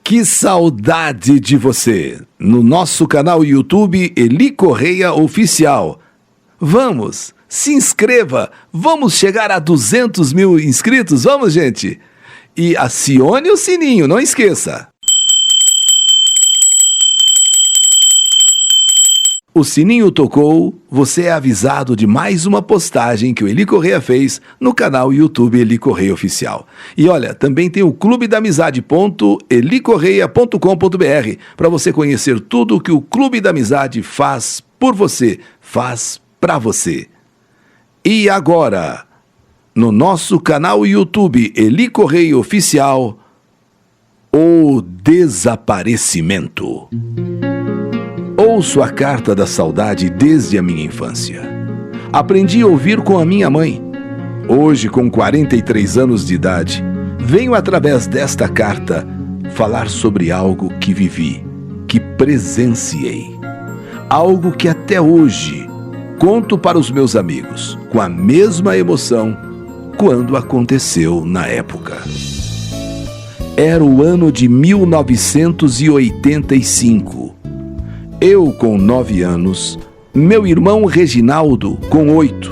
Que saudade de você! No nosso canal YouTube Eli Correia Oficial. Vamos, se inscreva! Vamos chegar a 200 mil inscritos, vamos, gente? E acione o sininho, não esqueça! O sininho tocou, você é avisado de mais uma postagem que o Eli Correia fez no canal YouTube Eli Correia Oficial. E olha, também tem o Clube da Amizade.elicorreia.com.br para você conhecer tudo o que o Clube da Amizade faz por você, faz para você. E agora, no nosso canal YouTube Eli Correia Oficial, o desaparecimento. Ouço a carta da saudade desde a minha infância. Aprendi a ouvir com a minha mãe. Hoje, com 43 anos de idade, venho através desta carta falar sobre algo que vivi, que presenciei. Algo que até hoje conto para os meus amigos, com a mesma emoção quando aconteceu na época. Era o ano de 1985. Eu com 9 anos, meu irmão Reginaldo com 8.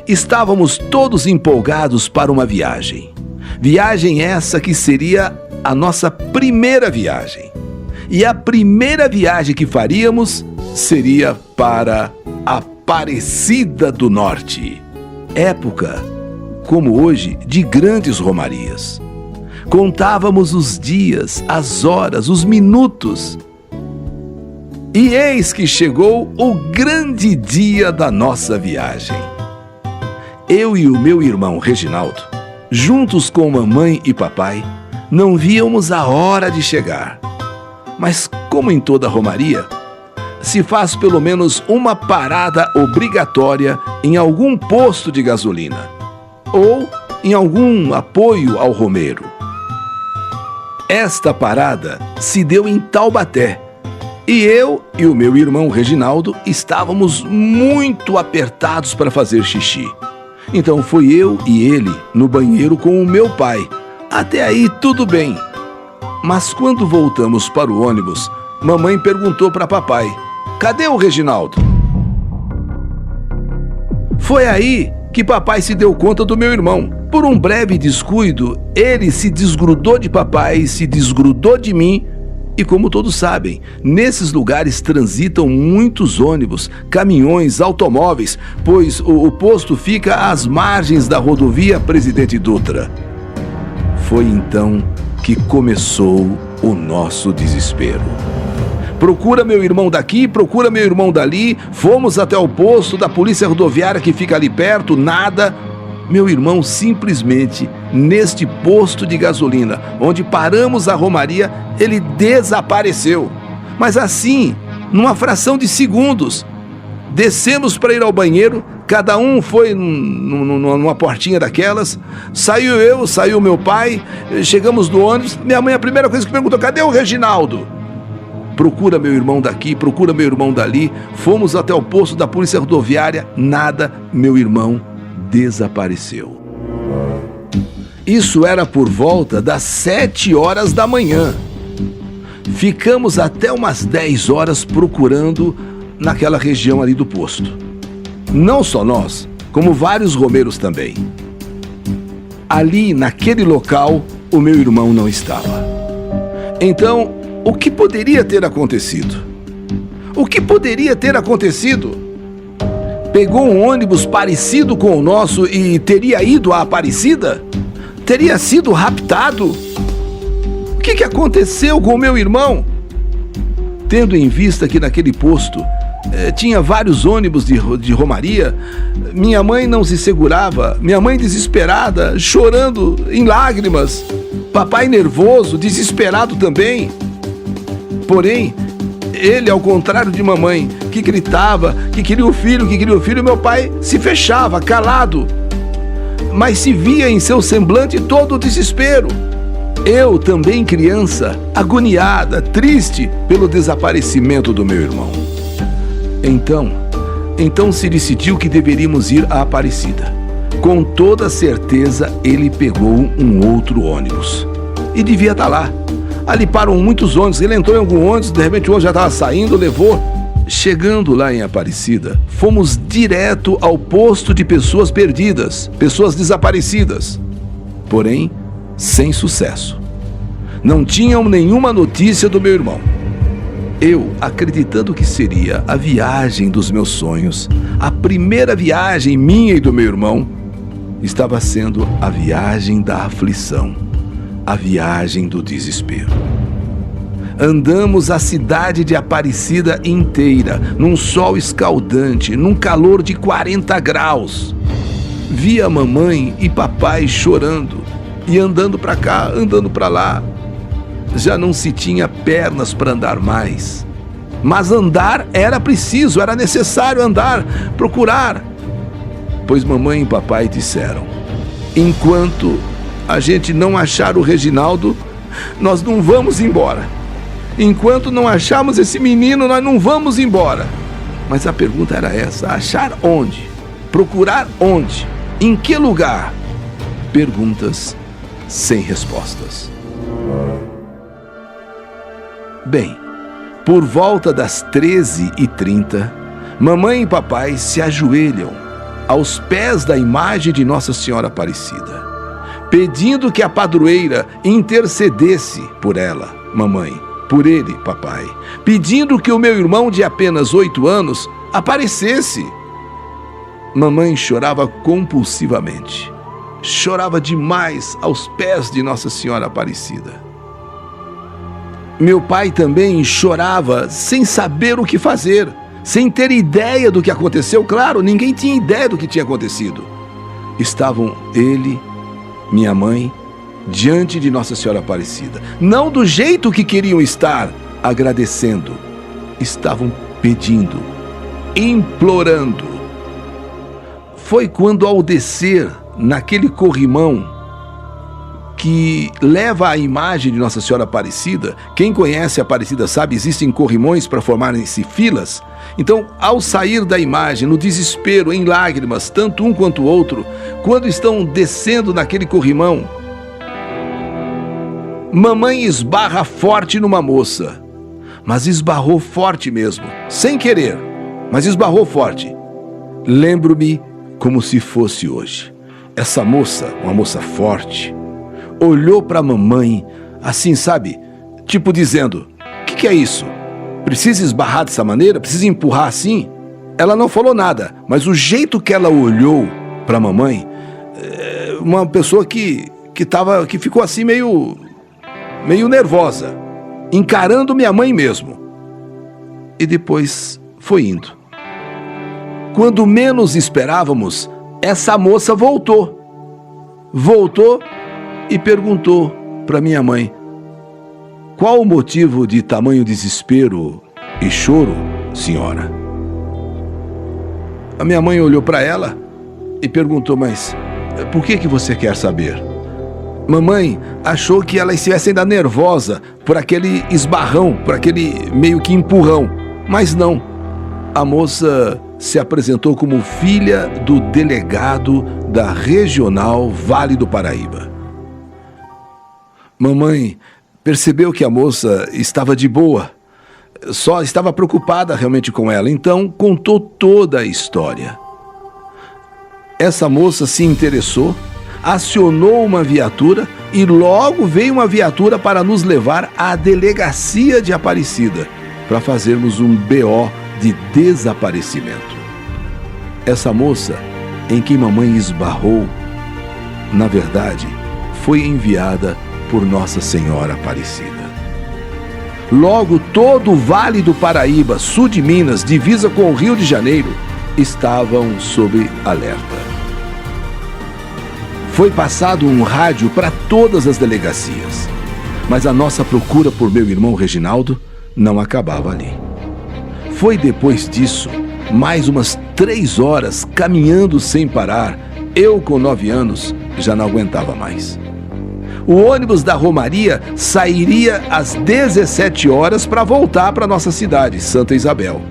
Estávamos todos empolgados para uma viagem. Viagem essa que seria a nossa primeira viagem. E a primeira viagem que faríamos seria para Aparecida do Norte. Época, como hoje, de grandes romarias. Contávamos os dias, as horas, os minutos. E eis que chegou o grande dia da nossa viagem. Eu e o meu irmão Reginaldo, juntos com mamãe e papai, não víamos a hora de chegar. Mas como em toda romaria, se faz pelo menos uma parada obrigatória em algum posto de gasolina ou em algum apoio ao romeiro. Esta parada se deu em Taubaté. E eu e o meu irmão Reginaldo estávamos muito apertados para fazer xixi. Então fui eu e ele no banheiro com o meu pai. Até aí tudo bem. Mas quando voltamos para o ônibus, mamãe perguntou para papai: "Cadê o Reginaldo?" Foi aí que papai se deu conta do meu irmão. Por um breve descuido, ele se desgrudou de papai, se desgrudou de mim. E como todos sabem, nesses lugares transitam muitos ônibus, caminhões, automóveis, pois o posto fica às margens da rodovia Presidente Dutra. Foi então que começou o nosso desespero. Procura meu irmão daqui, procura meu irmão dali, fomos até o posto da polícia rodoviária que fica ali perto, nada. Meu irmão simplesmente, neste posto de gasolina, onde paramos a romaria, ele desapareceu. Mas assim, numa fração de segundos. Descemos para ir ao banheiro, cada um foi numa portinha daquelas. Saiu eu, saiu meu pai, chegamos no ônibus. Minha mãe, a primeira coisa que perguntou: "Cadê o Reginaldo?" Procura meu irmão daqui, procura meu irmão dali. Fomos até o posto da polícia rodoviária, nada, meu irmão desapareceu. Isso era por volta das 7 horas da manhã. Ficamos até umas 10 horas procurando naquela região ali do posto. Não só nós, como vários romeiros também. Ali, naquele local, o meu irmão não estava. Então, o que poderia ter acontecido? O que poderia ter acontecido? Pegou um ônibus parecido com o nosso e teria ido à Aparecida? Teria sido raptado? O que aconteceu com o meu irmão? Tendo em vista que naquele posto tinha vários ônibus de romaria, minha mãe não se segurava, minha mãe desesperada, chorando em lágrimas, papai nervoso, desesperado também. Porém, ele, ao contrário de mamãe, que gritava, que queria o filho, meu pai se fechava, calado. Mas se via em seu semblante todo o desespero. Eu, também criança, agoniada, triste pelo desaparecimento do meu irmão. Então se decidiu que deveríamos ir à Aparecida. Com toda certeza, ele pegou um outro ônibus. E devia estar lá. Ali param muitos ônibus. Ele entrou em algum ônibus, de repente o ônibus já estava saindo, levou. Chegando lá em Aparecida, fomos direto ao posto de pessoas perdidas, pessoas desaparecidas. Porém, sem sucesso. Não tinham nenhuma notícia do meu irmão. Eu, acreditando que seria a viagem dos meus sonhos, a primeira viagem minha e do meu irmão, estava sendo a viagem da aflição, a viagem do desespero. Andamos a cidade de Aparecida inteira, num sol escaldante, num calor de 40 graus. Vi a mamãe e papai chorando e andando para cá, andando para lá. Já não se tinha pernas para andar mais. Mas andar era preciso, era necessário andar, procurar. Pois mamãe e papai disseram: enquanto a gente não achar o Reginaldo, nós não vamos embora. Enquanto não acharmos esse menino, nós não vamos embora. Mas a pergunta era essa: achar onde? Procurar onde? Em que lugar? Perguntas sem respostas. Bem, por volta das 13h30, mamãe e papai se ajoelham aos pés da imagem de Nossa Senhora Aparecida, pedindo que a padroeira intercedesse por ela, mamãe, por ele, papai, pedindo que o meu irmão de apenas 8 anos aparecesse. Mamãe chorava compulsivamente. Chorava demais aos pés de Nossa Senhora Aparecida. Meu pai também chorava sem saber o que fazer, sem ter ideia do que aconteceu. Claro, ninguém tinha ideia do que tinha acontecido. Estavam ele, minha mãe, diante de Nossa Senhora Aparecida. Não do jeito que queriam estar, agradecendo. Estavam pedindo, implorando. Foi quando, ao descer naquele corrimão que leva a imagem de Nossa Senhora Aparecida, quem conhece Aparecida sabe, existem corrimões para formarem-se filas. Então, ao sair da imagem, no desespero, em lágrimas, tanto um quanto o outro, quando estão descendo naquele corrimão, mamãe esbarra forte numa moça, mas esbarrou forte mesmo, sem querer, mas esbarrou forte. Lembro-me como se fosse hoje. Essa moça, uma moça forte, olhou para a mamãe, assim, sabe? Tipo dizendo: o que é isso? Precisa esbarrar dessa maneira? Precisa empurrar assim? Ela não falou nada, mas o jeito que ela olhou para a mamãe, uma pessoa que ficou assim meio nervosa, encarando minha mãe mesmo. E depois foi indo. Quando menos esperávamos, essa moça voltou e perguntou para minha mãe: qual o motivo de tamanho desespero e choro, senhora? A minha mãe olhou para ela e perguntou: mas por que você quer saber? Mamãe achou que ela estivesse ainda nervosa por aquele esbarrão, por aquele meio que empurrão, mas não. A moça se apresentou como filha do delegado da Regional Vale do Paraíba. Mamãe percebeu que a moça estava de boa, só estava preocupada realmente com ela, então contou toda a história. Essa moça se interessou, acionou uma viatura e logo veio uma viatura para nos levar à delegacia de Aparecida para fazermos um BO de desaparecimento. Essa moça em quem mamãe esbarrou, na verdade, foi enviada por Nossa Senhora Aparecida. Logo, todo o Vale do Paraíba, sul de Minas, divisa com o Rio de Janeiro, estavam sob alerta. Foi passado um rádio para todas as delegacias, mas a nossa procura por meu irmão Reginaldo não acabava ali. Foi depois disso, mais umas 3 horas caminhando sem parar. Eu, com 9 anos, já não aguentava mais. O ônibus da Romaria sairia às 17 horas para voltar para nossa cidade, Santa Isabel.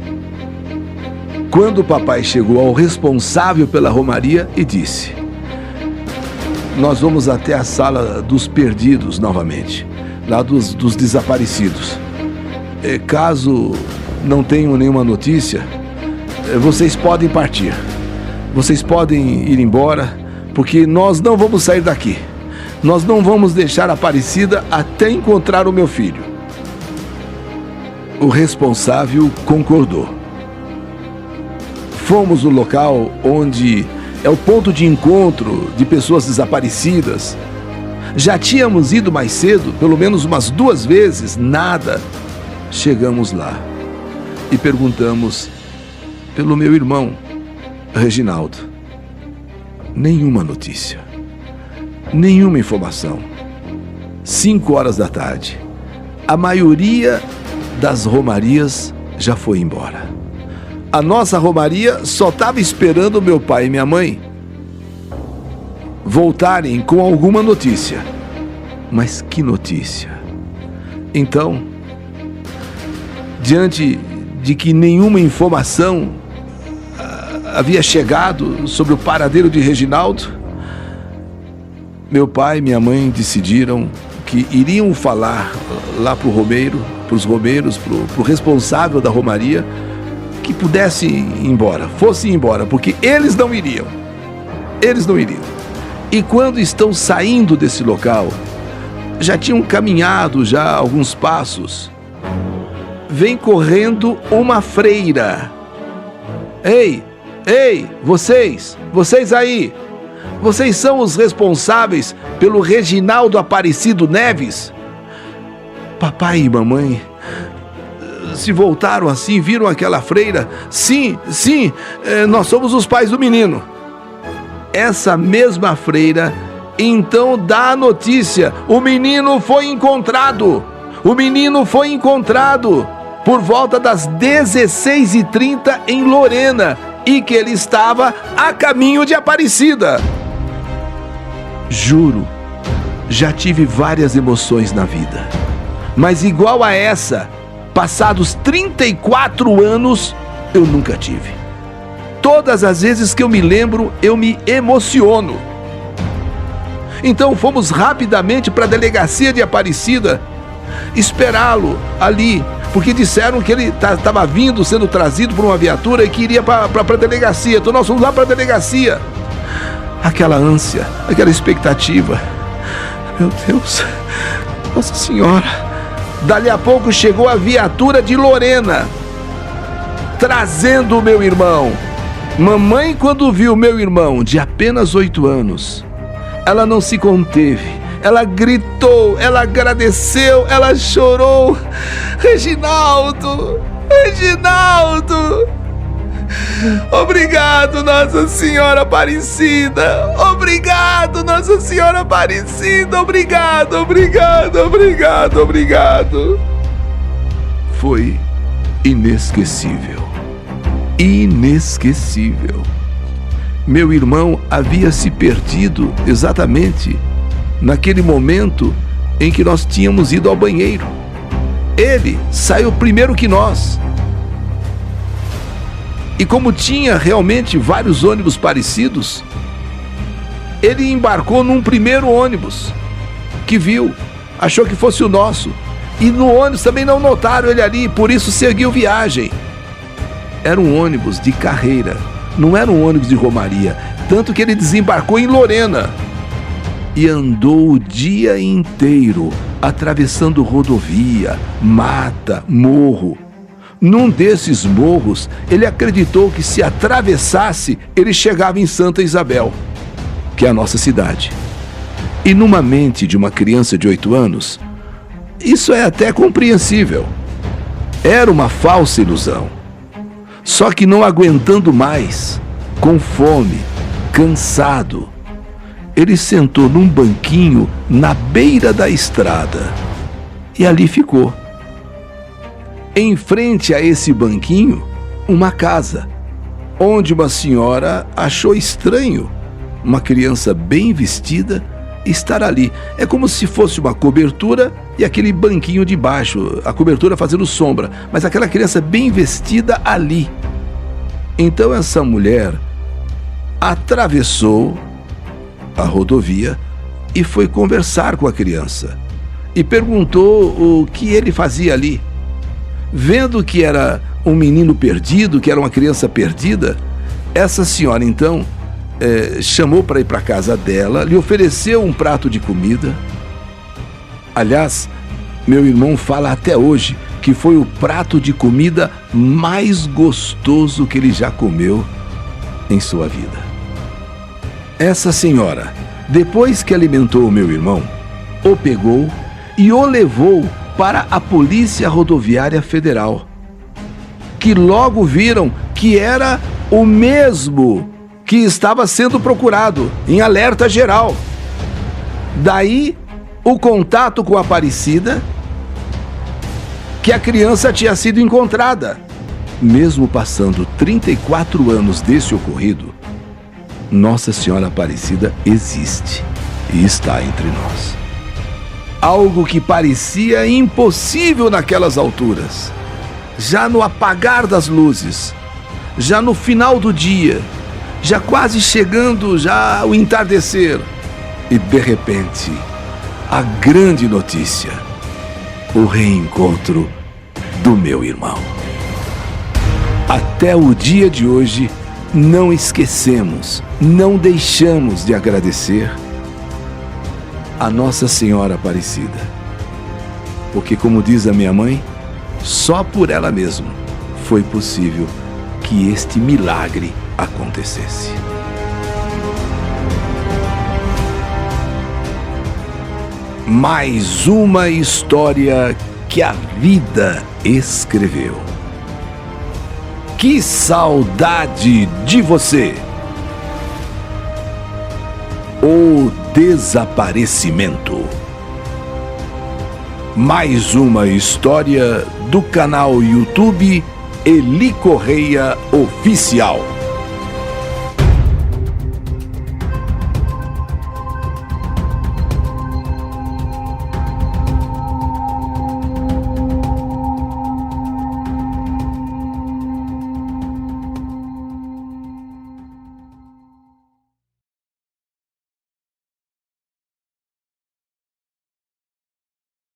Quando o papai chegou ao responsável pela Romaria e disse: nós vamos até a sala dos perdidos novamente. lá dos desaparecidos. Caso não tenham nenhuma notícia, vocês podem partir. Vocês podem ir embora, porque nós não vamos sair daqui. Nós não vamos deixar Aparecida até encontrar o meu filho. O responsável concordou. Fomos no local onde é o ponto de encontro de pessoas desaparecidas. Já tínhamos ido mais cedo, pelo menos umas 2 vezes, nada. Chegamos lá e perguntamos pelo meu irmão, Reginaldo. Nenhuma notícia, nenhuma informação. 5 horas da tarde. A maioria das romarias já foi embora. A nossa romaria só estava esperando meu pai e minha mãe voltarem com alguma notícia. Mas que notícia? Então, diante de que nenhuma informação havia chegado sobre o paradeiro de Reginaldo, meu pai e minha mãe decidiram que iriam falar lá para os romeiros, para o responsável da romaria, que pudesse ir embora, fosse embora, porque eles não iriam. Eles não iriam. E quando estão saindo desse local, já tinham caminhado já alguns passos, vem correndo uma freira. Ei, vocês aí, vocês são os responsáveis pelo Reginaldo Aparecido Neves? Papai e mamãe se voltaram assim, viram aquela freira. Sim, nós somos os pais do menino. Essa mesma freira então dá a notícia: o menino foi encontrado. O menino foi encontrado por volta das 16h30 em Lorena, e que ele estava a caminho de Aparecida. Juro, já tive várias emoções na vida, mas igual a essa, passados 34 anos, eu nunca tive. Todas as vezes que eu me lembro, eu me emociono. Então fomos rapidamente para a delegacia de Aparecida, esperá-lo ali, porque disseram que ele estava vindo, sendo trazido por uma viatura e que iria para a delegacia. Então nós fomos lá para a delegacia. Aquela ânsia, aquela expectativa. Meu Deus, Nossa Senhora. Dali a pouco chegou a viatura de Lorena, trazendo o meu irmão. Mamãe, quando viu meu irmão de apenas 8 anos, ela não se conteve. Ela gritou, ela agradeceu, ela chorou. Reginaldo! Obrigado, Nossa Senhora Aparecida! Obrigado, Nossa Senhora Aparecida! Obrigado! Foi inesquecível. Meu irmão havia se perdido exatamente naquele momento em que nós tínhamos ido ao banheiro. Ele saiu primeiro que nós. E como tinha realmente vários ônibus parecidos, ele embarcou num primeiro ônibus que viu, achou que fosse o nosso. E no ônibus também não notaram ele ali, por isso seguiu viagem. Era um ônibus de carreira, não era um ônibus de romaria, tanto que ele desembarcou em Lorena e andou o dia inteiro atravessando rodovia, mata, morro. Num desses morros, ele acreditou que se atravessasse, ele chegava em Santa Isabel, que é a nossa cidade. E numa mente de uma criança de 8 anos, isso é até compreensível. Era uma falsa ilusão. Só que não aguentando mais, com fome, cansado, ele sentou num banquinho na beira da estrada e ali ficou. Em frente a esse banquinho, uma casa, onde uma senhora achou estranho uma criança bem vestida estar ali. É como se fosse uma cobertura e aquele banquinho de baixo, a cobertura fazendo sombra, mas aquela criança bem vestida ali. Então essa mulher atravessou a rodovia e foi conversar com a criança. e perguntou o que ele fazia ali. Vendo que era um menino perdido, que era uma criança perdida, essa senhora então chamou para ir para a casa dela, lhe ofereceu um prato de comida. Aliás, meu irmão fala até hoje que foi o prato de comida mais gostoso que ele já comeu em sua vida. Essa senhora, depois que alimentou o meu irmão, o pegou e o levou para a Polícia Rodoviária Federal, que logo viram que era o mesmo que estava sendo procurado, em alerta geral. Daí, o contato com a Aparecida, que a criança tinha sido encontrada. Mesmo passando 34 anos desse ocorrido, Nossa Senhora Aparecida existe e está entre nós. Algo que parecia impossível naquelas alturas, já no apagar das luzes, já no final do dia, já quase chegando já ao entardecer, e de repente, a grande notícia, o reencontro do meu irmão. Até o dia de hoje, não esquecemos, não deixamos de agradecer a Nossa Senhora Aparecida. Porque, como diz a minha mãe, só por ela mesma foi possível que este milagre acontecesse. Mais uma história que a vida escreveu. Que saudade de você! O desaparecimento. Mais uma história do canal YouTube Eli Correia Oficial.